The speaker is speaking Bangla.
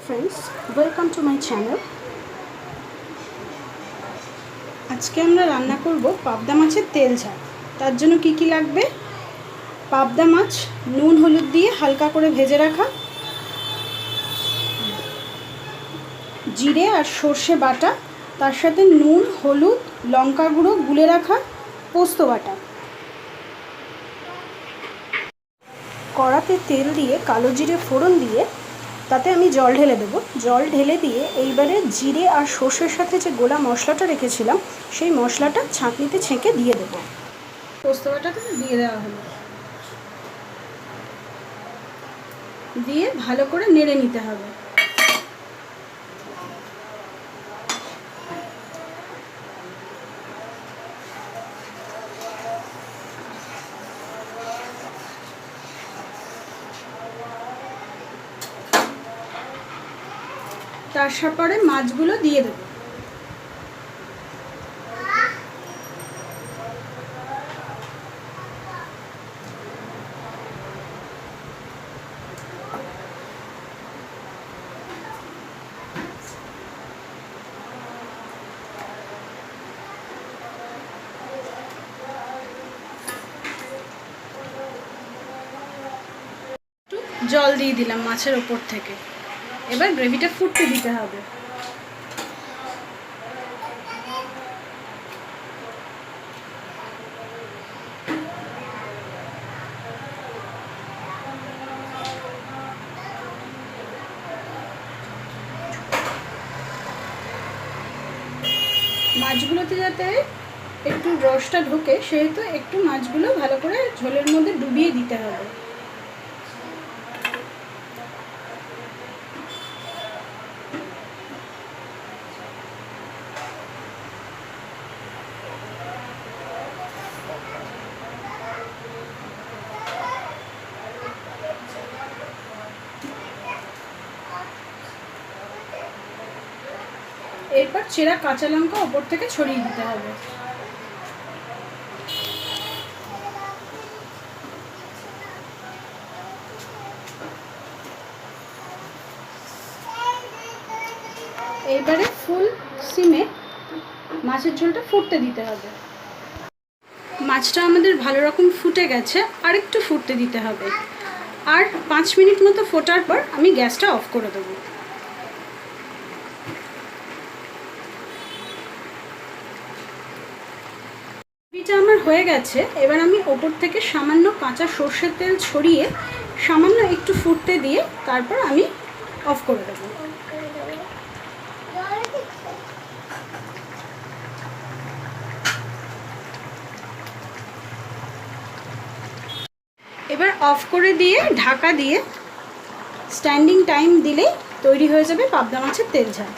friends, welcome to my channel. আজকে আমরা রান্না করব পাবদা মাছের তেল ঝাল। তার জন্য কি কি লাগবে? পাবদা মাছ নুন হলুদ দিয়ে হালকা করে ভেজে রাখা, জিরে আর সর্ষে বাটা, তার সাথে নুন হলুদ লঙ্কা গুঁড়ো গুলে রাখা, পোস্ত বাটা। কড়াতে তেল দিয়ে কালো জিরে ফোড়ন দিয়ে তাতে আমি জল ঢেলে দেবো। জল ঢেলে দিয়ে এইবারে জিরে আর সর্ষের সাথে যে গোলা মশলাটা রেখেছিলাম সেই মশলাটা ছাঁকনিতে ছেঁকে দিয়ে দেবো। পোস্ত বাটাটা দিয়ে দেওয়া হলো, দিয়ে ভালো করে নেড়ে নিতে হবে। তারপরে মাছগুলো দিয়ে দেব। জল দিয়ে দিলাম মাছের ওপর থেকে। এবার গ্রেভিটা ফুটতে দিতে হবে। মাছগুলোতে যাতে একটু রসটা ঢোকে সেহেতু একটু মাছগুলো ভালো করে ঝোলের মধ্যে ডুবিয়ে দিতে হবে। এরপর চেরা কাঁচা লঙ্কা ওপর থেকে ছড়িয়ে দিতে হবে। এইবারে ফুল সিমে মাছের ঝোলটা ফুটতে দিতে হবে। মাছটা আমাদের ভালো রকম ফুটে গেছে, আর একটু ফুটতে দিতে হবে। আর 5 মিনিট মতো ফোটার পর আমি গ্যাসটা অফ করে দেবো। গ্রেভিটা আমার হয়ে গেছে। এবার আমি ওপর থেকে সামান্য কাঁচা সর্ষের তেল ছড়িয়ে সামান্য একটু ফুটতে দিয়ে তারপর আমি অফ করে দেবো। এবার অফ করে দিয়ে ঢাকা দিয়ে স্ট্যান্ডিং টাইম দিলেই তৈরি হয়ে যাবে পাবদা মাছের তেল ঝাল।